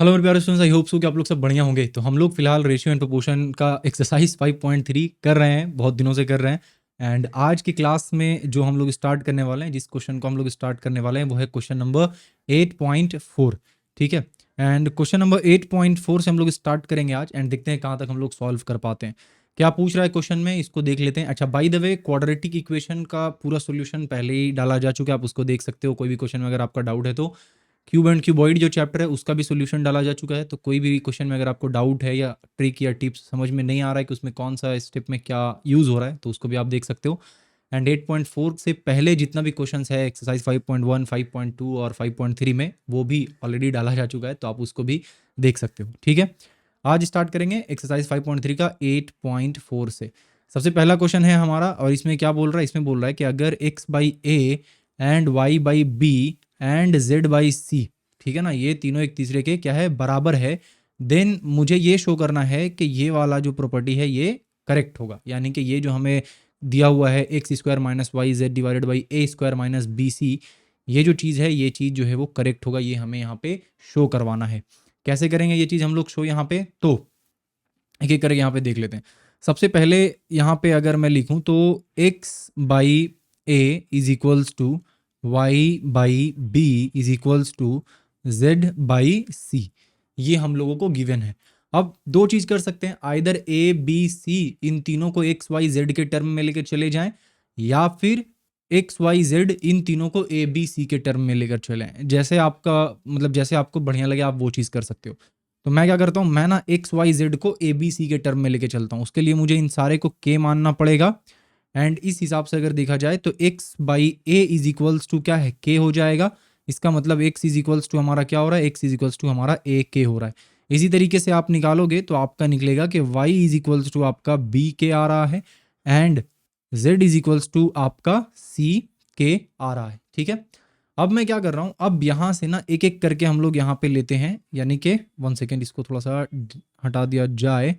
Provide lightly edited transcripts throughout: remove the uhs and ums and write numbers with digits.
Hello मेरे प्यारे students, I hope so कि आप लोग सब बढ़िया होंगे। तो हम लोग फिलहाल रेशियो एंड प्रोपोर्शन का एक्सरसाइज 5.3 कर रहे हैं, बहुत दिनों से कर रहे हैं। एंड आज की क्लास में जो हम लोग स्टार्ट करने वाले हैं, जिस क्वेश्चन को हम लोग स्टार्ट करने वाले हैं, वो है क्वेश्चन नंबर 8.4। ठीक है। एंड क्वेश्चन नंबर 8.4 से हम लोग स्टार्ट करेंगे आज, एंड देखते हैं कहाँ तक हम लोग सॉल्व कर पाते हैं। क्या पूछ रहा है क्वेश्चन में, इसको देख लेते हैं। अच्छा, by the way, quadratic equation का पूरा सोल्यूशन पहले ही डाला जा चुका है, आप उसको देख सकते हो। कोई भी क्वेश्चन में अगर आपका डाउट है तो क्यूब एंड क्यूबॉइड जो चैप्टर है उसका भी सोल्यूशन डाला जा चुका है। तो कोई भी क्वेश्चन में अगर आपको डाउट है या ट्रिक या टिप्स समझ में नहीं आ रहा है कि उसमें कौन सा स्टेप में क्या यूज़ हो रहा है, तो उसको भी आप देख सकते हो। एंड 8.4 से पहले जितना भी क्वेश्चन है एक्सरसाइज 5.1, 5.2 और 5.3 में, वो भी ऑलरेडी डाला जा चुका है, तो आप उसको भी देख सकते हो। ठीक है, आज स्टार्ट करेंगे एक्सरसाइज 5.3 का 8.4 से। सबसे पहला क्वेश्चन है हमारा, और इसमें क्या बोल रहा है, इसमें बोल रहा है कि अगर x by A and y by B and z by C, ठीक है ना, ये तीनों एक तीसरे के क्या है, बराबर है, देन मुझे ये शो करना है कि ये वाला जो प्रॉपर्टी है ये करेक्ट होगा। यानी कि ये जो हमें दिया हुआ है X square minus Y Z divided by A square minus B C, ये जो चीज़ है, ये चीज़ जो है वो करेक्ट होगा, ये हमें यहाँ पे शो करवाना है। कैसे करेंगे ये चीज़ हम लोग शो यहाँ पे, तो एक एक करके यहाँ पे देख लेते हैं। सबसे पहले यहाँ पे अगर मैं लिखूँ तो x by A is equals to Y by B is equals to z by C, ये हम लोगों को गिवन है। अब दो चीज़ कर सकते हैं, आइदर ए बी सी इन तीनों को एक्स वाई जेड के टर्म में लेकर चले जाएं, या फिर एक्स वाई जेड इन तीनों को ए बी सी के टर्म में लेकर चले आएं। जैसे आपका मतलब जैसे आपको बढ़िया लगे आप वो चीज़ कर सकते हो। तो मैं क्या करता हूँ, मैं ना एक्स वाई जेड को ए बी सी के टर्म में लेके चलता हूँ। उसके लिए मुझे इन सारे को के मानना पड़ेगा। एंड इस हिसाब से अगर देखा जाए तो X by A is equals to क्या है, के हो जाएगा। इसका मतलब एक्स इज इक्वल्स टू हमारा क्या हो रहा है, एक्स इज इक्वल्स टू हमारा ए के हो रहा है। इसी तरीके से आप निकालोगे तो आपका निकलेगा कि वाई इज इक्वल्स टू आपका बी के आ रहा है, and Z is equals to आपका सी के आ रहा है। ठीक है, अब मैं क्या कर रहा हूँ, अब यहाँ से ना एक एक करके हम लोग यहाँ पे लेते हैं। यानी कि 1 सेकेंड, इसको थोड़ा सा हटा दिया जाए।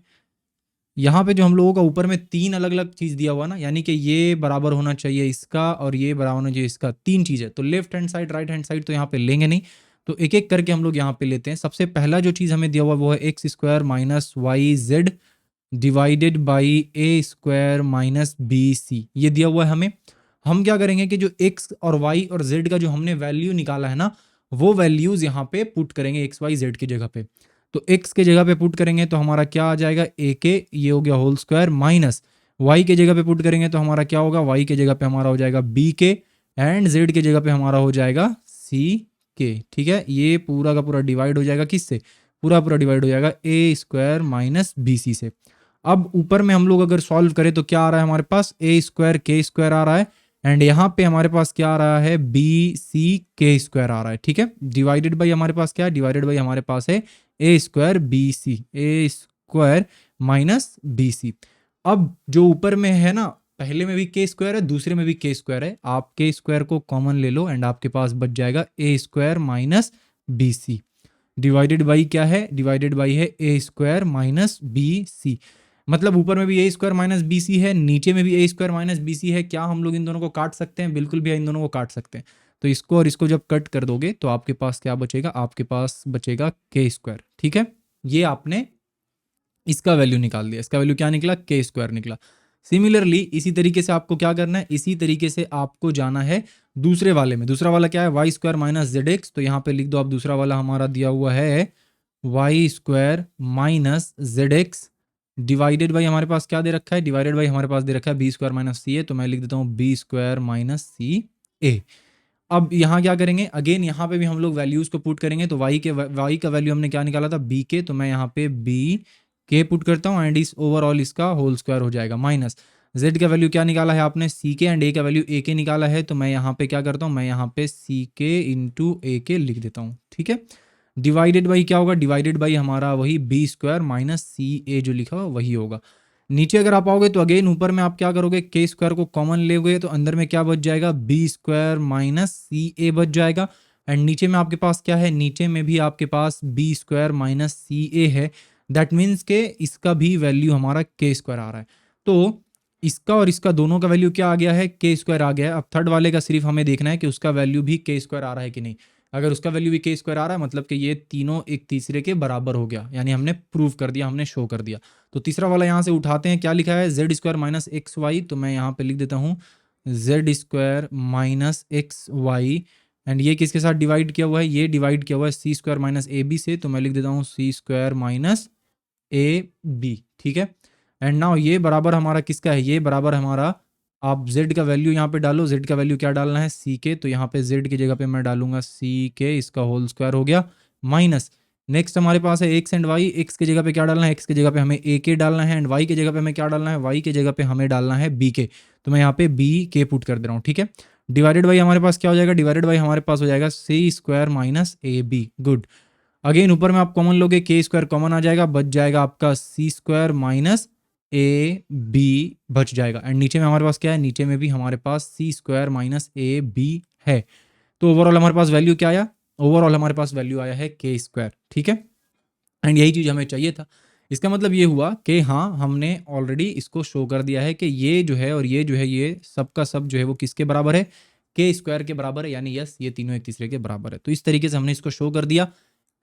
यहाँ पे जो हम लोगों का ऊपर में तीन अलग अलग चीज़ दिया हुआ ना, यानी कि ये बराबर होना चाहिए इसका और ये बराबर होना चाहिए इसका, तीन चीज़ है। तो left hand side right hand side तो यहाँ पे लेंगे नहीं, तो एक एक करके हम लोग यहाँ पे लेते हैं। सबसे पहला जो चीज़ हमें दिया हुआ वो है X square minus Y Z divided by A square minus B C, ये दिया हुआ है हमें। हम क्या करेंगे कि जो x और y और z का जो हमने वैल्यू निकाला है ना, वो वैल्यूज यहाँ पे पुट करेंगे x y z की जगह पे। तो x के जगह पे पुट करेंगे तो हमारा क्या आ जाएगा, a के, ये हो गया होल स्क्वायर, माइनस y के जगह पे पुट करेंगे तो हमारा क्या होगा, y के जगह पे हमारा हो जाएगा b के, एंड z के जगह पे हमारा हो जाएगा c के। ठीक है, ये पूरा का पूरा डिवाइड हो जाएगा किससे, पूरा पूरा डिवाइड हो जाएगा a square minus B C से। अब ऊपर में हम लोग अगर सॉल्व करें तो क्या आ रहा है हमारे पास, ए स्क्वायर के स्क्वायर आ रहा है, एंड यहाँ पे हमारे पास क्या आ रहा है, बी सी के स्क्वायर आ रहा है। ठीक है, डिवाइडेड बाई हमारे पास क्या है, डिवाइडेड बाई हमारे पास है A square B C, A square minus B सी। अब जो ऊपर में है ना, पहले में भी के स्क्वायर है, दूसरे में भी के स्क्वायर है, आप के स्क्वायर को कॉमन ले लो एंड आपके पास बच जाएगा A square minus B C, divided by क्या है, डिवाइडेड बाई है A square minus B C. मतलब ऊपर में भी A square minus B C है, नीचे में भी A square minus B C है। क्या हम लोग इन दोनों को काट सकते हैं, बिल्कुल भी इन दोनों को काट सकते हैं। तो इसको और इसको जब कट कर दोगे तो आपके पास क्या बचेगा, आपके पास बचेगा के स्क्वायर। ठीक है, ये आपने इसका वैल्यू निकाल दिया, इसका वैल्यू क्या निकला, के स्क्वायर निकला। सिमिलरली इसी तरीके से आपको क्या करना है, इसी तरीके से आपको जाना है दूसरे वाले में। दूसरा वाला क्या है, Y square minus Z X, तो यहाँ पे लिख दो आप, दूसरा वाला हमारा दिया हुआ है Y square minus Z X divided by हमारे पास क्या दे रखा है, डिवाइडेड बाई हमारे पास दे रखा है बी स्क्वायर माइनस सी ए, तो मैं लिख देता हूँ बी स्क्वायर माइनस सी ए। अब यहाँ क्या करेंगे, अगेन यहाँ पे भी हम लोग वैल्यूज को पुट करेंगे। तो वाई का वैल्यू हमने क्या निकाला था, बी के, तो मैं यहाँ पे बी के पुट करता हूँ, एंड इस ओवरऑल इसका होल स्क्वायर हो जाएगा, माइनस जेड का वैल्यू क्या निकाला है आपने, सी के, एंड ए का वैल्यू ए के निकाला है। तो मैं यहाँ पे क्या करता हूँ, मैं यहाँ पे सी के इंटू ए के लिख देता हूँ। ठीक है, डिवाइडेड बाई क्या होगा, डिवाइडेड बाई हमारा वही बी स्क्वायर माइनस सी ए जो लिखा हुआ वही होगा। नीचे अगर आप आओगे तो अगेन ऊपर में आप क्या करोगे, के स्क्वायर को कॉमन लोगे तो अंदर में क्या बच जाएगा, बी स्क्वायर माइनस सी ए बच जाएगा। एंड नीचे में आपके पास क्या है, नीचे में भी आपके पास बी स्क्वायर माइनस सी ए है। दैट मीन्स के इसका भी वैल्यू हमारा के स्क्वायर आ रहा है। तो इसका और इसका दोनों का वैल्यू क्या आ गया है, के स्क्वायर आ गया है। अब थर्ड वाले का सिर्फ हमें देखना है कि उसका वैल्यू भी के स्क्वायर आ रहा है कि नहीं। अगर उसका वैल्यू भी के स्क्वायर आ रहा है मतलब कि ये तीनों एक तीसरे के बराबर हो गया, यानी हमने प्रूव कर दिया, हमने शो कर दिया। तो तीसरा वाला यहाँ से उठाते हैं, क्या लिखा है Z square minus X Y, तो मैं यहाँ पे लिख देता हूँ Z square minus X Y, and ये किसके साथ डिवाइड किया हुआ है, ये डिवाइड किया हुआ है सी स्क्वायर माइनस ए बी से, तो मैं लिख देता हूँ सी स्क्वायर माइनस ए बी, ठीक है। एंड नाउ ये बराबर हमारा किसका है, ये बराबर हमारा, आप z का वैल्यू यहाँ पे डालो, z का वैल्यू क्या डालना है सी के, तो यहाँ पे z की जगह पे मैं डालूंगा सी के, इसका होल स्क्वायर हो गया, माइनस नेक्स्ट हमारे पास है x एंड y, x की जगह पे क्या डालना है, x की जगह पे हमें a के डालना है, एंड y की जगह पे हमें क्या डालना है, y की जगह पे हमें डालना है b के, तो मैं यहाँ पे b के पुट कर दे रहा हूँ, ठीक है। डिवाइडेड बाई हमारे पास क्या हो जाएगा, डिवाइडेड बाई हमारे पास हो जाएगा C square minus A B, good. Again ऊपर में आप कॉमन लोगे, के स्क्वायर कॉमन आ जाएगा, बच जाएगा आपका सी स्क्वायर माइनस ए बी बच जाएगा, एंड नीचे में हमारे पास क्या है, नीचे में भी हमारे पास सी स्क्वायर माइनस ए बी है। तो ओवरऑल हमारे पास वैल्यू क्या आया, ओवरऑल हमारे पास वैल्यू आया है के स्क्वायर, ठीक है। एंड यही चीज़ हमें चाहिए था। इसका मतलब ये हुआ कि हाँ हमने ऑलरेडी इसको शो कर दिया है कि ये जो है और ये जो है ये सब का सब जो है वो किसके बराबर है, के स्क्वायर के बराबर है, यानी यस ये तीनों एक तीसरे के बराबर है। तो इस तरीके से हमने इसको शो कर दिया,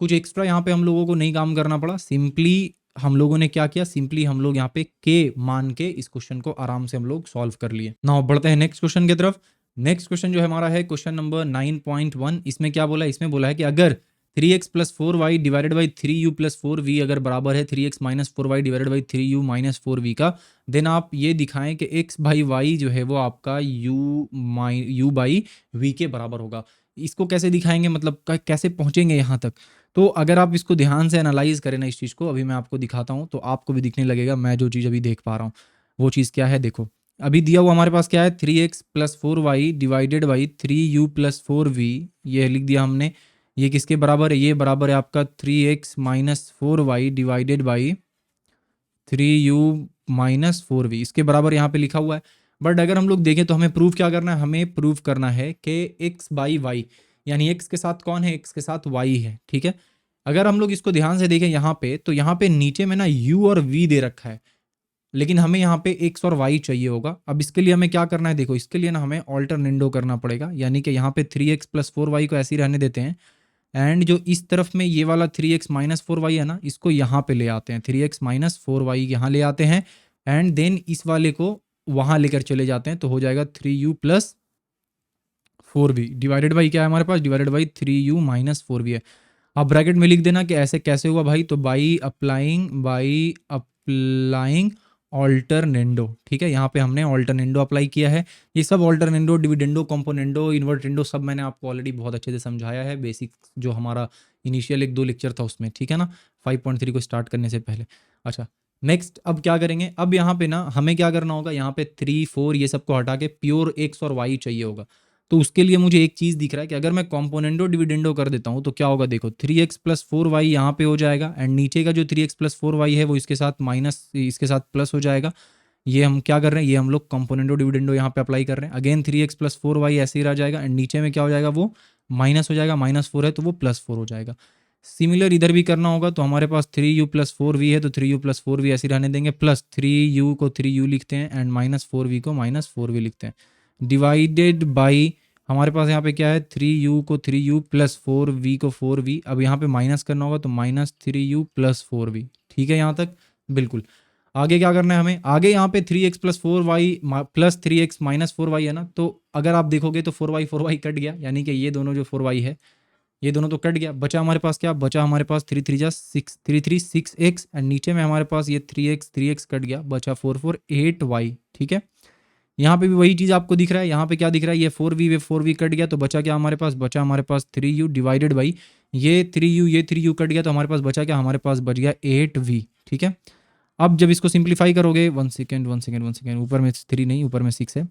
कुछ एक्स्ट्रा यहाँ पे हम लोगों को नहीं काम करना पड़ा, सिंपली हम लोगों ने क्या किया, सिंपली हम लोग यहाँ पे के मान के इस क्वेश्चन को आराम से हम लोग सॉल्व कर लिए। नाउ बढ़ते हैं नेक्स्ट क्वेश्चन की तरफ। नेक्स्ट क्वेश्चन जो है हमारा है क्वेश्चन नंबर 9.1। इसमें क्या बोला है, इसमें बोला है कि अगर 3x plus 4y divided by 3u plus 4v अगर बराबर है 3x minus 4y divided by 3u minus 4v का, देन आप ये दिखाएं कि x बाई y जो है वो आपका u बाई v के बराबर होगा। इसको कैसे दिखाएंगे, मतलब कैसे पहुंचेंगे यहाँ तक, तो अगर आप इसको ध्यान से एनालाइज करें ना इस चीज़ को, अभी मैं आपको दिखाता हूँ तो आपको भी दिखने लगेगा मैं जो चीज़ अभी देख पा रहा हूँ वो चीज़ क्या है। देखो अभी दिया हुआ हमारे पास क्या है, 3x plus 4y divided by 3u plus 4v, ये लिख दिया हमने। ये किसके बराबर है, ये बराबर है आपका 3x minus 4y divided by 3u minus 4v, इसके बराबर यहाँ पे लिखा हुआ है। बट अगर हम लोग देखें तो हमें प्रूव क्या करना है, हमें प्रूव करना है कि x बाई वाई, यानी x के साथ कौन है, x के साथ y है, ठीक है। अगर हम लोग इसको ध्यान से देखें यहाँ पे, तो यहाँ पे नीचे में ना u और v दे रखा है, लेकिन हमें यहाँ पे x और y चाहिए होगा। अब इसके लिए हमें क्या करना है, देखो इसके लिए ना हमें ऑल्टरनेंडो करना पड़ेगा, यानी कि यहाँ पे 3x प्लस 4y को ऐसे ही रहने देते हैं, एंड जो इस तरफ में ये वाला 3x माइनस 4y है ना, इसको यहाँ पे ले आते हैं, 3x माइनस 4y यहाँ ले आते हैं, एंड देन इस वाले को वहाँ लेकर चले जाते हैं, तो हो जाएगा 3u plus 4v divided by क्या है हमारे पास, divided by 3u minus 4v है। अब ब्रैकेट में लिख देना कि ऐसे कैसे हुआ भाई, तो बाई अप्लाइंग ऑल्टरनेंडो, ठीक है। यहाँ पे हमने ऑल्टरनेंडो अप्लाई किया है। ये सब ऑल्टरनेंडो, डिविडेंडो, कंपोनेंडो, इन्वर्टेंडो सब मैंने आपको ऑलरेडी बहुत अच्छे से समझाया है, बेसिक जो हमारा इनिशियल 1-2 लेक्चर था उसमें, ठीक है ना, 5.3 को स्टार्ट करने से पहले। अच्छा नेक्स्ट अब क्या करेंगे, अब यहाँ पे ना हमें क्या करना होगा, यहाँ पे 3, 4 ये सबको हटा के प्योर एक्स और वाई चाहिए होगा। तो उसके लिए मुझे एक चीज़ दिख रहा है कि अगर मैं कॉम्पोनेंडो डिविडेंडो कर देता हूँ तो क्या होगा, देखो 3x प्लस 4y यहाँ पे हो जाएगा, एंड नीचे का जो 3x प्लस 4y है वो इसके साथ माइनस, इसके साथ प्लस हो जाएगा। ये हम क्या कर रहे हैं, ये हम लोग कॉम्पोनेंडो डिविडेंडो यहाँ पे अप्लाई कर रहे हैं। अगेन 3x प्लस 4y ऐसे ही रह जाएगा, एंड नीचे में क्या हो जाएगा, वो माइनस हो जाएगा, -4 है तो वो +4 हो जाएगा। सिमिलर इधर भी करना होगा, तो हमारे पास 3u प्लस 4v है तो 3u प्लस 4v ऐसे रहने देंगे, प्लस 3u को 3u लिखते हैं, एंड -4v को -4v लिखते हैं, डिवाइडेड बाई हमारे पास यहाँ पे क्या है, 3u को 3u प्लस 4v को 4v। अब यहाँ पे माइनस करना होगा तो -3u प्लस 4v, ठीक है यहाँ तक बिल्कुल। आगे क्या करना है हमें, आगे यहाँ पे 3x plus 4y plus 3x minus 4y है ना, तो अगर आप देखोगे तो 4y कट गया, यानी कि ये दोनों जो 4y है ये दोनों तो कट गया, बचा हमारे पास क्या, बचा हमारे पास 3 3 जा 6, 3 3 6x, एंड नीचे में हमारे पास ये 3x कट गया, बचा 4 4 8y, ठीक है। यहाँ पे भी वही चीज़ आपको दिख रहा है, यहाँ पे क्या दिख रहा है, ये 4v कट गया, तो बचा क्या हमारे पास, बचा हमारे पास 3u डिवाइडेड बाई ये 3u कट गया, तो हमारे पास बचा क्या, हमारे पास बच गया 8v, ठीक है। अब जब इसको सिंप्लीफाई करोगे, वन सेकेंड, ऊपर में 3 नहीं, ऊपर में 6 है।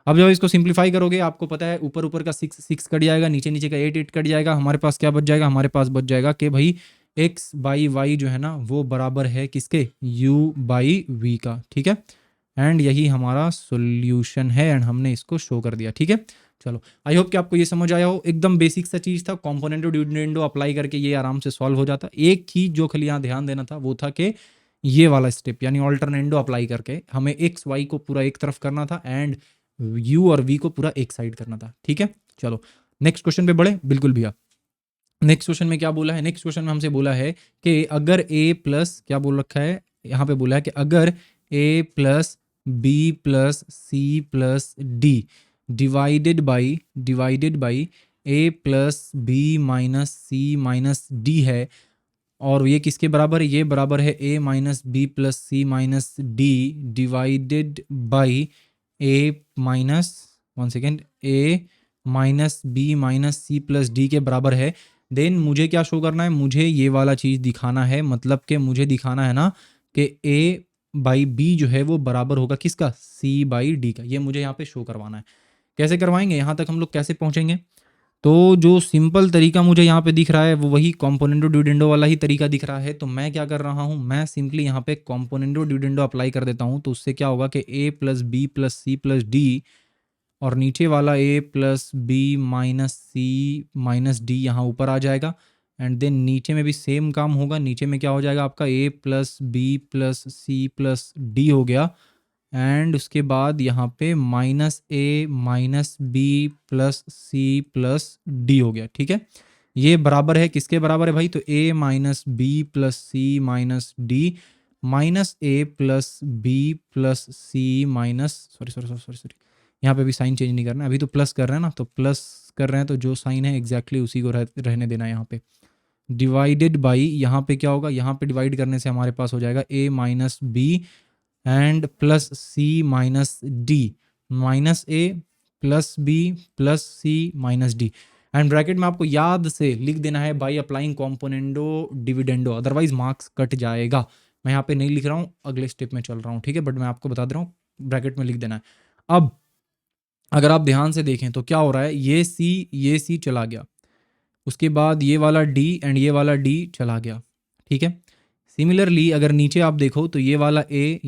अब जब इसको सिंप्लीफाई करोगे, आपको पता है ऊपर का 6 कट जाएगा, नीचे का 8 कट जाएगा, हमारे पास क्या बच जाएगा, हमारे पास बच जाएगा कि भाई x बाई वाई जो है ना वो बराबर है किसके, u बाई v का, ठीक है। एंड यही हमारा सॉल्यूशन है, एंड हमने इसको शो कर दिया, ठीक है। चलो आई होप कि आपको ये समझ आया हो, एकदम बेसिक सा चीज़ था, कॉम्पोनेंटो डिविडेंडो अप्लाई करके ये आराम से सॉल्व हो जाता। एक चीज़ जो खाली यहाँ ध्यान देना था वो था कि ये वाला स्टेप यानी ऑल्टरनेंडो अप्लाई करके हमें एक्स वाई को पूरा एक तरफ करना था, एंड यू और वी को पूरा एक साइड करना था, ठीक है। चलो नेक्स्ट क्वेश्चन पे बढ़े, बिल्कुल भैया। नेक्स्ट क्वेश्चन में क्या बोला है, नेक्स्ट क्वेश्चन में हमसे बोला है कि अगर a प्लस क्या बोल रखा है, यहाँ पे बोला है कि अगर a plus B plus C plus D divided by a plus B minus C minus D है, और ये किसके बराबर है, ये बराबर है a minus B plus C minus D divided by a minus a minus B minus C plus D के बराबर है, देन मुझे क्या शो करना है, मुझे ये वाला चीज़ दिखाना है, मतलब कि मुझे दिखाना है ना कि a बाई बी जो है वो बराबर होगा किसका, c बाई डी का। ये मुझे यहाँ पे शो करवाना है। कैसे करवाएंगे, यहाँ तक हम लोग कैसे पहुँचेंगे? तो जो सिंपल तरीका मुझे यहाँ पे दिख रहा है वो वही कॉम्पोनेंटो डिविडेंडो वाला ही तरीका दिख रहा है। तो मैं क्या कर रहा हूँ, मैं सिंपली यहाँ पे कॉम्पोनेंटो डिविडेंडो अप्लाई कर देता हूँ। तो उससे क्या होगा कि a plus B plus C plus D, और नीचे वाला a plus B minus C minus D यहाँ ऊपर आ जाएगा। एंड देन नीचे में भी सेम काम होगा, नीचे में क्या हो जाएगा आपका a plus B plus C plus D हो गया, एंड उसके बाद यहाँ पे minus A minus B plus C plus D हो गया। ठीक है, ये बराबर है किसके बराबर है भाई, तो a minus B plus C minus D minus A plus B plus C minus sorry यहाँ पे भी साइन चेंज नहीं करना, अभी तो प्लस कर रहे हैं ना, तो प्लस कर रहे हैं तो जो साइन है एग्जैक्टली उसी को रहने देना है यहाँ पे। डिवाइडेड बाई यहाँ पे क्या होगा, यहाँ पे डिवाइड करने से हमारे पास हो जाएगा a minus B and plus C minus D minus A plus B plus C minus D, and bracket में आपको याद से लिख देना है by applying componendo dividendo, otherwise marks cut जाएगा। मैं यहाँ पे नहीं लिख रहा हूँ, अगले स्टेप में चल रहा हूँ, ठीक है, बट मैं आपको बता दे रहा हूँ ब्रैकेट में लिख देना है। अब अगर आप ध्यान से देखें तो क्या हो रहा है, ये सी चला गया, उसके बाद ये वाला d एंड ये वाला d चला गया। ठीक है, सिमिलरली अगर नीचे आप देखो तो ये वाला a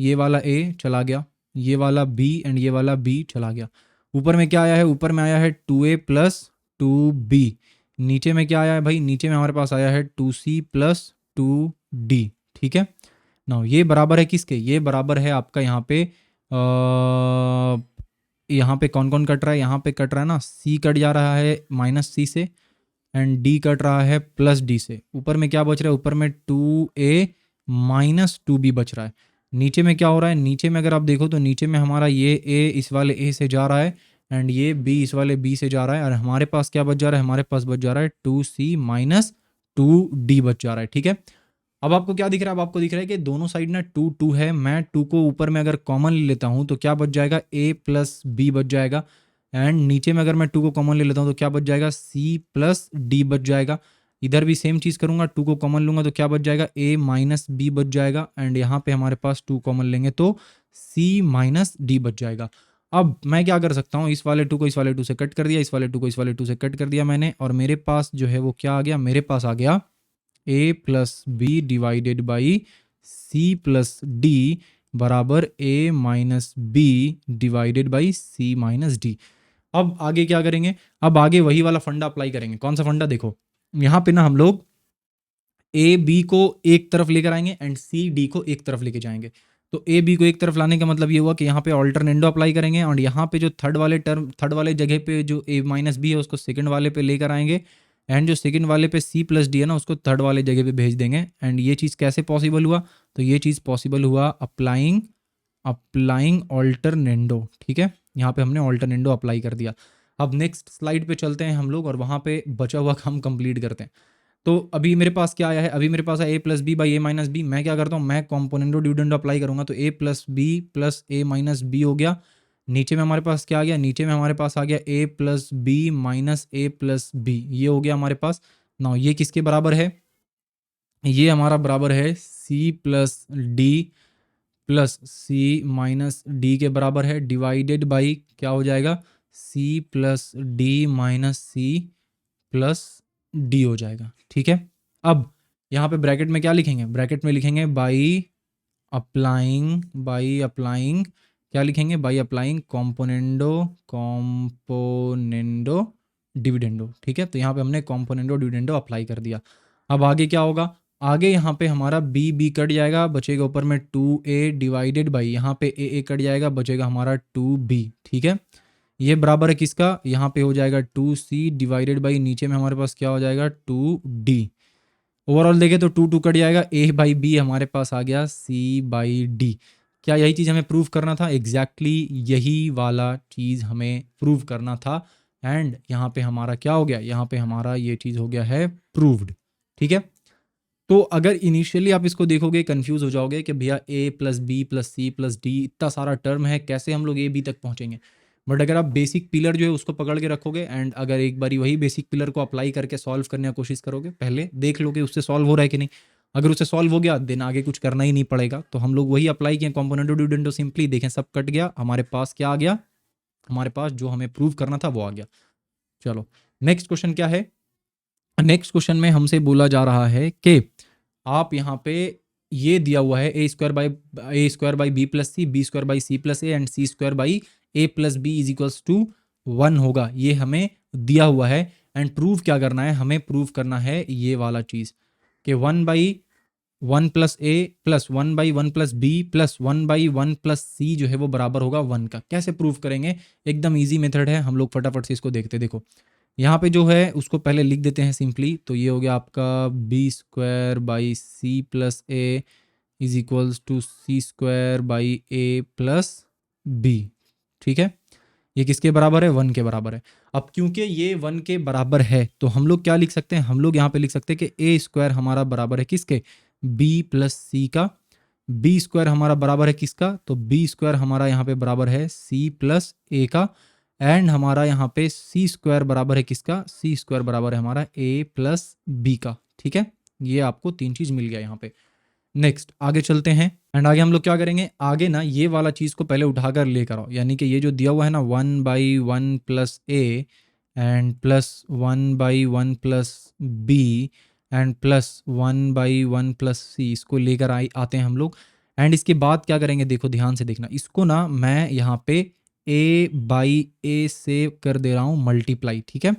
चला गया, ये वाला b एंड ये वाला b चला गया। ऊपर में क्या आया है, ऊपर में आया है 2a प्लस 2b, नीचे में क्या आया है भाई, नीचे में हमारे पास आया है 2c प्लस 2d। ठीक है, नाउ ये बराबर है किसके, ये बराबर है आपका यहाँ पे कौन कौन कट रहा है, यहाँ पे कट रहा है ना, c कट जा रहा है माइनस c से, एंड डी कट रहा है प्लस डी से। ऊपर में क्या बच रहा है, ऊपर में 2a माइनस 2b बच रहा है। नीचे में क्या हो रहा है, नीचे में अगर आप देखो तो नीचे में हमारा ये a इस वाले a से जा रहा है, एंड ये b इस वाले b से जा रहा है, और हमारे पास क्या बच जा रहा है, हमारे पास बच जा रहा है 2c माइनस 2d बच जा रहा है। ठीक है, अब आपको क्या दिख रहा है, अब आपको दिख रहा है कि दोनों साइड ना 2 2 है, मैं 2 को ऊपर में अगर कॉमन ले लेता हूँ तो क्या बच जाएगा, a प्लस बी बच जाएगा, एंड नीचे में अगर मैं 2 को कॉमन ले लेता हूँ तो क्या बच जाएगा, c प्लस डी बच जाएगा। इधर भी सेम चीज़ करूँगा, 2 को कॉमन लूँगा तो क्या बच जाएगा, a माइनस बी बच जाएगा, एंड यहाँ पे हमारे पास 2 कॉमन लेंगे तो c माइनस डी बच जाएगा। अब मैं क्या कर सकता हूँ, इस वाले 2 को इस वाले 2 से कट कर दिया, इस वाले 2 को इस वाले 2 से कट कर दिया मैंने, और मेरे पास जो है वो क्या आ गया, मेरे पास आ गया a plus B divided by C plus D बराबर a minus B divided by C minus D. अब आगे क्या करेंगे, अब आगे वही वाला फंडा अप्लाई करेंगे। कौन सा फंडा, देखो यहाँ पे ना हम लोग ए बी को एक तरफ लेकर आएंगे एंड सी डी को एक तरफ लेके जाएंगे। तो ए बी को एक तरफ लाने का मतलब ये हुआ कि यहाँ पे ऑल्टरनेंडो अप्लाई करेंगे, और यहाँ पे जो थर्ड वाले जगह पे जो ए माइनस बी है उसको सेकंड वाले पे लेकर आएंगे, एंड जो सेकंड वाले पे सी प्लस डी है ना उसको थर्ड वाले जगह पे भेज देंगे। एंड ये चीज़ कैसे पॉसिबल हुआ, तो ये चीज़ पॉसिबल हुआ अप्लाइंग ऑल्टरनेंडो। ठीक है, यहाँ पे हमने ऑल्टरनेंडो अप्लाई कर दिया। अब नेक्स्ट स्लाइड पे चलते हैं हम लोग, और वहाँ पे बचा हुआ काम कंप्लीट करते हैं। तो अभी मेरे पास क्या आया है, अभी मेरे पास है a plus B by A minus B. मैं क्या करता हूँ, मैं कॉम्पोनेंडो डिविडेंडो अप्लाई करूँगा, तो a plus B plus A minus B हो गया। नीचे में हमारे पास क्या आ गया, नीचे में हमारे पास आ गया a plus B minus A plus B, ये हो गया हमारे पास। नाउ ये किसके बराबर है, ये हमारा बराबर है c plus D plus C minus D के बराबर है, डिवाइडेड बाई क्या हो जाएगा, c plus D minus C plus D हो जाएगा। ठीक है, अब यहाँ पे ब्रैकेट में क्या लिखेंगे, ब्रैकेट में लिखेंगे बाई अप्लाइंग क्या लिखेंगे, बाई अप्लाइंग कॉम्पोनेंडो डिविडेंडो। ठीक है, तो यहाँ पे हमने कॉम्पोनेंडो डिविडेंडो अप्लाई कर दिया। अब आगे क्या होगा, आगे यहाँ पे हमारा बी कट जाएगा, बचेगा ऊपर में 2a डिवाइडेड बाई यहाँ पे a कट जाएगा, बचेगा हमारा 2b। ठीक है, ये बराबर है किसका, यहाँ पे हो जाएगा 2c डिवाइडेड बाई नीचे में हमारे पास क्या हो जाएगा 2d। ओवरऑल देखें तो 2 कट जाएगा, a बाई बी हमारे पास आ गया c बाई डी। क्या यही चीज़ हमें प्रूव करना था? एग्जैक्टली यही वाला चीज़ हमें प्रूव करना था। एंड यहाँ पे हमारा क्या हो गया, यहाँ पे हमारा ये चीज़ हो गया है प्रूव्ड। ठीक है, तो अगर इनिशियली आप इसको देखोगे कंफ्यूज हो जाओगे कि भैया a plus B plus C plus D इतना सारा टर्म है, कैसे हम लोग a b तक पहुंचेंगे। बट अगर आप बेसिक पिलर जो है उसको पकड़ के रखोगे एंड अगर एक बारी वही बेसिक पिलर को अप्लाई करके सॉल्व करने की कोशिश करोगे, पहले देख लोगे उससे सॉल्व हो रहा है कि नहीं। अगर उससे सॉल्व हो गया देन आगे कुछ करना ही नहीं पड़ेगा। तो हम लोग वही अप्लाई किए, कॉम्पोनेंटो डिविडेंडो सिंपली, देखें सब कट गया, हमारे पास क्या आ गया, हमारे पास जो हमें प्रूव करना था वो आ गया। चलो नेक्स्ट क्वेश्चन क्या है। नेक्स्ट क्वेश्चन में हमसे बोला जा रहा है कि आप यहाँ पे ये दिया हुआ है a² by B plus C, B square by C plus A and C square by A plus B is equals to 1 होगा, ये हमें दिया हुआ है। एंड प्रूव क्या करना है, हमें प्रूव करना है ये वाला चीज़ कि 1 by 1 plus A plus 1 by 1 plus B plus 1 by 1 plus C जो है वो बराबर होगा 1 का। कैसे प्रूव करेंगे, एकदम ईजी मेथड है, हम लोग फटाफट से इसको देखते। देखो यहाँ पे जो है उसको पहले लिख देते हैं सिंपली, तो ये हो गया आपका B square by C plus A is equals to C square by A plus B. ठीक है, ये किसके बराबर है, 1 के बराबर है। अब क्योंकि ये 1 के बराबर है तो हम लोग क्या लिख सकते हैं, हम लोग यहाँ पे लिख सकते हैं कि ए स्क्वायर हमारा बराबर है किसके, बी प्लस सी का। बी स्क्वायर हमारा बराबर है किसका, तो बी स्क्वायर हमारा यहाँ पे बराबर है सी प्लस ए का। एंड हमारा यहाँ पे सी स्क्वायर बराबर है किसका, सी स्क्वायर बराबर है हमारा ए प्लस बी का। ठीक है, ये आपको 3 चीज़ मिल गया यहाँ पे। नेक्स्ट आगे चलते हैं एंड आगे हम लोग क्या करेंगे, आगे ना ये वाला चीज़ को पहले उठाकर लेकर आओ, यानी कि ये जो दिया हुआ है ना 1 by 1 plus A and plus 1 by 1 plus B and plus 1 by 1 plus C, इसको लेकर आते हैं हम लोग। एंड इसके बाद क्या करेंगे, देखो ध्यान से देखना, इसको ना मैं यहाँ पे a बाई ए से कर दे रहा हूँ मल्टीप्लाई। ठीक है,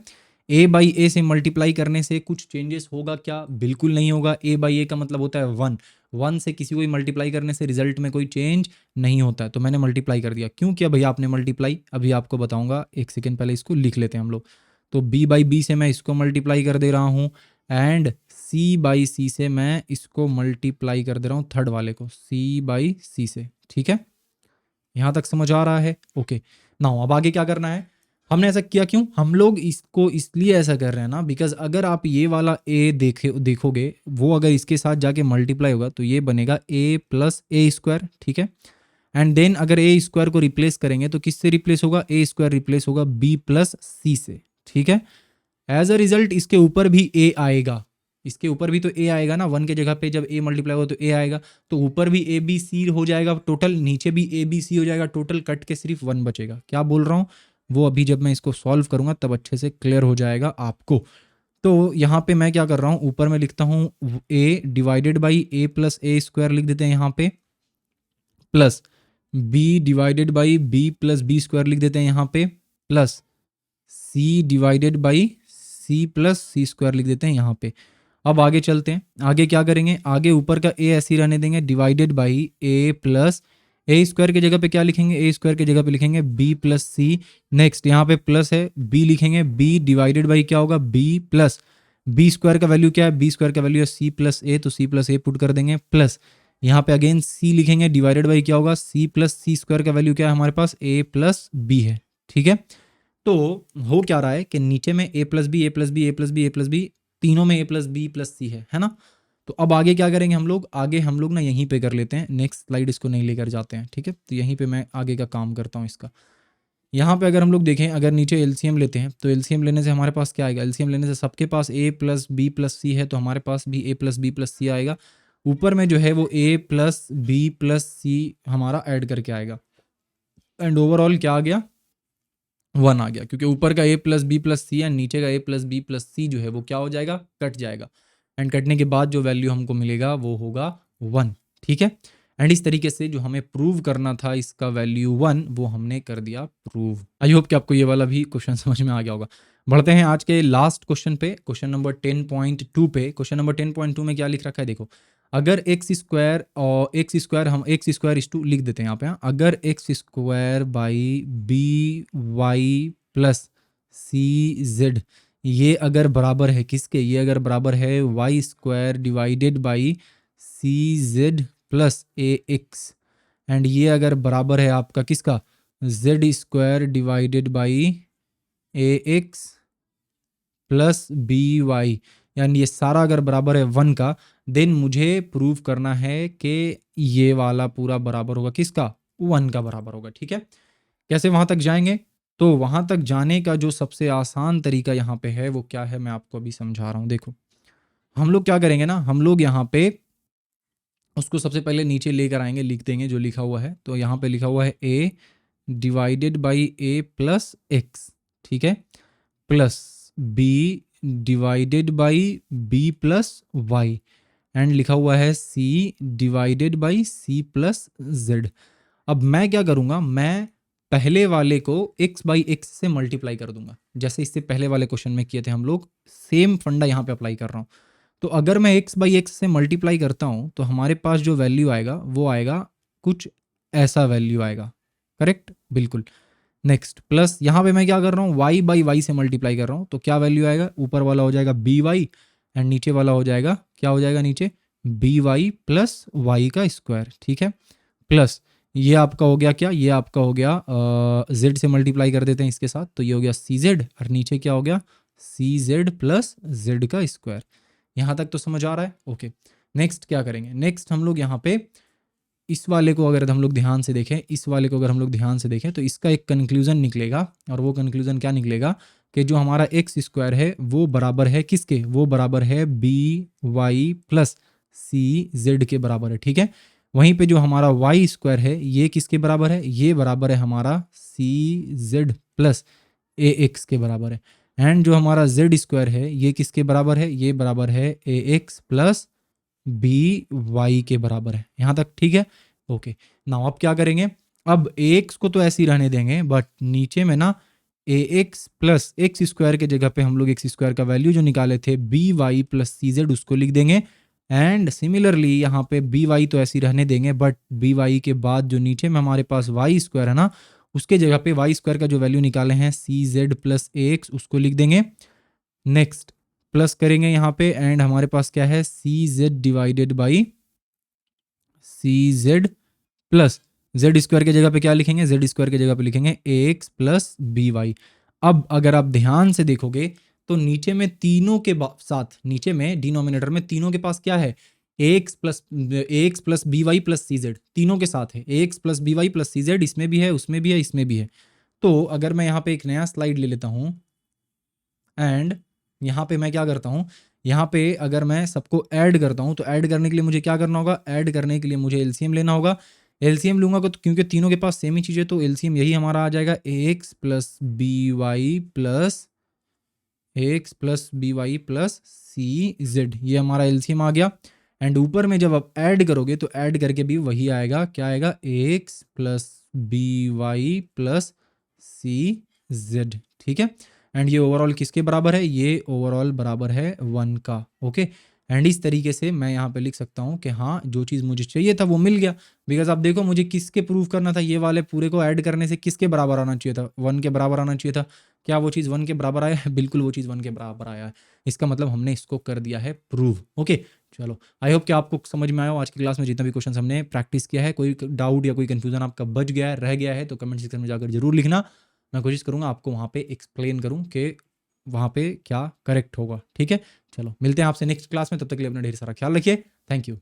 a बाई ए से मल्टीप्लाई करने से कुछ चेंजेस होगा क्या, बिल्कुल नहीं होगा। a बाई ए का मतलब होता है 1, 1 से किसी को मल्टीप्लाई करने से रिजल्ट में कोई चेंज नहीं होता है। तो मैंने मल्टीप्लाई कर दिया। क्यों किया भैया आपने मल्टीप्लाई, अभी आपको बताऊंगा, एक सेकेंड पहले इसको लिख लेते हैं हम लोग। तो b बाई बी से मैं इसको मल्टीप्लाई कर दे रहा हूँ एंड c बाई सी से मैं इसको मल्टीप्लाई कर दे रहा हूँ, थर्ड वाले को c बाई सी से। ठीक है, यहाँ तक समझ आ रहा है, ओके। नाउ अब आगे क्या करना है, हमने ऐसा किया क्यों, हम लोग इसको इसलिए ऐसा कर रहे हैं ना, बिकॉज अगर आप ये वाला a देखोगे वो अगर इसके साथ जाके मल्टीप्लाई होगा तो ये बनेगा a प्लस ए स्क्वायर। ठीक है, एंड देन अगर ए स्क्वायर को रिप्लेस करेंगे तो किससे रिप्लेस होगा, ए स्क्वायर रिप्लेस होगा बी प्लस सी से। ठीक है, एज अ रिजल्ट इसके ऊपर भी a आएगा, इसके ऊपर भी तो a आएगा ना, 1 के जगह पे जब a मल्टीप्लाई होगा तो a आएगा, तो ऊपर भी ए बी सी हो जाएगा टोटल, नीचे भी ए बी सी हो जाएगा टोटल, कट के सिर्फ 1 बचेगा। क्या बोल रहा हूँ वो अभी जब मैं इसको सॉल्व करूँगा तब अच्छे से क्लियर हो जाएगा आपको। तो यहाँ पे मैं क्या कर रहा हूँ, ऊपर में लिखता हूँ a divided by A plus A square लिख देते हैं यहाँ पे, plus b divided by B plus B square लिख देते हैं यहाँ पे, plus c divided by C plus C square लिख देते हैं यहाँ पे। अब आगे चलते हैं, आगे क्या करेंगे, आगे ऊपर का a ऐसे ही रहने देंगे, divided by a plus A square की जगह पे क्या लिखेंगे, ए स्क्वायर की जगह पे लिखेंगे b प्लस सी। नेक्स्ट यहाँ पे प्लस है, b लिखेंगे, b डिवाइडेड बाई क्या होगा, b प्लस बी स्क्वायर का वैल्यू क्या है, बी स्क्वायर का वैल्यू है सी प्लस ए, तो सी प्लस ए पुट कर देंगे, प्लस यहाँ पे अगेन c लिखेंगे, डिवाइडेड बाई क्या होगा, c प्लस सी स्क्वायर का वैल्यू क्या है हमारे पास, a प्लस बी है। ठीक है, तो हो क्या रहा है कि नीचे में a plus B A plus B A plus B A plus B, तीनों में a plus B plus C है ना। तो अब आगे क्या करेंगे हम लोग, आगे हम लोग ना यहीं पे कर लेते हैं, नेक्स्ट स्लाइड इसको नहीं लेकर जाते हैं। ठीक है, तो यहीं पे मैं आगे का काम करता हूँ इसका। यहाँ पे अगर हम लोग देखें, अगर नीचे एलसीएम लेते हैं तो एलसीएम लेने से हमारे पास क्या आएगा, एलसीएम लेने से सबके पास a plus B plus C है तो हमारे पास भी a प्लस बी प्लस सी आएगा। ऊपर में जो है वो a प्लस बी प्लस सी हमारा ऐड करके आएगा एंड ओवरऑल क्या आ गया, 1 आ गया, क्योंकि ऊपर का a plus B plus C है, नीचे का a plus B plus C जो है वो क्या हो जाएगा, कट जाएगा। एंड कटने के बाद जो वैल्यू हमको मिलेगा वो होगा 1। ठीक है, एंड इस तरीके से जो हमें प्रूव करना था इसका वैल्यू 1 वो हमने कर दिया प्रूव। आई होप कि आपको ये वाला भी क्वेश्चन समझ में आ गया होगा। बढ़ते हैं आज के लास्ट क्वेश्चन पे, क्वेश्चन नंबर 10.2 पे। क्वेश्चन नंबर 10.2 में क्या लिख रखा है देखो, अगर एक्स स्क्वायर और एक्स स्क्वायर हम एक्स स्क्वायर इस टू लिख देते हैं यहाँ पे, हाँ, अगर X square by B Y plus C Z ये अगर बराबर है किसके, ये अगर बराबर है Y square divided by C Z plus A X, and ये अगर बराबर है आपका किसका, Z square divided by A X plus B Y, यानी ये सारा अगर बराबर है 1 का, देन मुझे प्रूव करना है कि ये वाला पूरा बराबर होगा किसका, 1 का बराबर होगा। ठीक है, कैसे वहां तक जाएंगे, तो वहां तक जाने का जो सबसे आसान तरीका यहाँ पे है वो क्या है, मैं आपको अभी समझा रहा हूँ। देखो हम लोग क्या करेंगे ना, हम लोग यहाँ पे उसको सबसे पहले नीचे लेकर आएंगे, लिख देंगे जो लिखा हुआ है। तो यहाँ पे लिखा हुआ है A divided by A plus X, ठीक है, plus B divided by B plus Y, and लिखा हुआ है C divided by C plus Z. अब मैं क्या करूँगा, मैं पहले वाले को x बाई एक्स से मल्टीप्लाई कर दूंगा, जैसे इससे पहले वाले क्वेश्चन में किए थे हम लोग, सेम फंडा यहाँ पे अप्लाई कर रहा हूँ। तो अगर मैं x बाई एक्स से मल्टीप्लाई करता हूँ तो हमारे पास जो वैल्यू आएगा वो आएगा कुछ ऐसा वैल्यू आएगा, करेक्ट, बिल्कुल। नेक्स्ट प्लस यहाँ पे मैं क्या कर रहा हूँ, y बाई वाई से मल्टीप्लाई कर रहा हूँ, तो क्या वैल्यू आएगा, ऊपर वाला हो जाएगा बी वाई एंड नीचे वाला हो जाएगा, क्या हो जाएगा नीचे, बी वाई प्लस वाई का स्क्वायर, ठीक है, प्लस ये आपका हो गया क्या, ये आपका हो गया z से मल्टीप्लाई कर देते हैं इसके साथ, तो ये हो गया सी जेड, और नीचे क्या हो गया, सी जेड प्लस जेड का स्क्वायर। यहाँ तक तो समझ आ रहा है, ओके। नेक्स्ट क्या करेंगे, नेक्स्ट हम लोग यहाँ पे इस वाले को अगर हम लोग ध्यान से देखें, इस वाले को अगर हम लोग ध्यान से देखें तो इसका एक कंक्लूजन निकलेगा, और वो कंक्लूजन क्या निकलेगा कि जो हमारा एक्स स्क्वायर है वो बराबर है किसके, वो बराबर है B Y plus C Z के बराबर है, ठीक है। वहीं पे जो हमारा वाई स्क्वायर है ये किसके बराबर है, ये बराबर है हमारा सी जेड प्लस ए एक्स के बराबर है, एंड जो हमारा जेड स्क्वायर है ये किसके बराबर है, ये बराबर है A X plus B Y के बराबर है। यहाँ तक ठीक है, ओके। नाउ अब क्या करेंगे, अब ए एक्स को तो ऐसे ही रहने देंगे, बट नीचे में ना ए एक्स प्लस एक्स स्क्वायर के जगह पे हम लोग एक्स स्क्वायर का वैल्यू जो निकाले थे B Y plus C Z उसको लिख देंगे, एंड सिमिलरली यहाँ पे बी वाई तो ऐसे ही रहने देंगे, बट बी वाई के बाद जो नीचे में हमारे पास वाई स्क्वायर है ना, उसके जगह पे वाई स्क्वायर का जो वैल्यू निकाले हैं सी जेड प्लस ए एक्स उसको लिख देंगे। नेक्स्ट प्लस करेंगे यहाँ पे, एंड हमारे पास क्या है, C Z divided by C Z plus Z square के जगह पे क्या लिखेंगे, जेड स्क्वायर के जगह पे लिखेंगे ए एक्स प्लस बी वाई। अब अगर आप ध्यान से देखोगे तो नीचे में तीनों के साथ, नीचे में डिनोमिनेटर में तीनों के पास क्या है, A X plus B Y plus C Z, तीनों के साथ है A X plus B Y plus C Z, इसमें भी है, उसमें भी है, इसमें भी है। तो अगर मैं यहाँ पे एक नया स्लाइड ले लेता हूँ, एंड यहाँ पे मैं क्या करता हूँ, यहाँ पे अगर मैं सबको ऐड करता हूँ तो ऐड करने के लिए मुझे क्या करना होगा, ऐड करने के लिए मुझे एलसीएम लेना होगा। एलसीएम लूंगा तो क्योंकि तीनों के पास सेम ही चीज़ है तो एलसीएम यही हमारा आ जाएगा A X plus B Y plus C Z, ये हमारा एलसीएम आ गया। एंड ऊपर में जब आप ऐड करोगे तो ऐड करके भी वही आएगा, क्या आएगा, A X plus B Y plus C Z, ठीक है। एंड ये ओवरऑल किसके बराबर है, ये ओवरऑल बराबर है 1 का, ओके। एंड इस तरीके से मैं यहाँ पे लिख सकता हूँ कि हाँ जो चीज़ मुझे चाहिए था वो मिल गया, बिकॉज आप देखो मुझे किसके प्रूव करना था, ये वाले पूरे को ऐड करने से किसके बराबर आना चाहिए था, 1 के बराबर आना चाहिए था। क्या वो चीज़ 1 के बराबर आया है, बिल्कुल वो चीज़ 1 के बराबर आया है, इसका मतलब हमने इसको कर दिया है प्रूव, ओके। चलो आई होप कि आपको समझ में आया हो। आज की क्लास में जितना भी क्वेश्चन हमने प्रैक्टिस किया है, कोई डाउट या कोई कंफ्यूजन आपका बच गया है, रह गया है, तो कमेंट सेक्शन में जाकर जरूर लिखना, मैं कोशिश करूंगा आपको वहाँ पे एक्सप्लेन करूँ कि वहाँ पे क्या करेक्ट होगा, ठीक है। चलो मिलते हैं आपसे नेक्स्ट क्लास में, तब तक के लिए अपना ढेर सारा ख्याल रखिए, थैंक यू।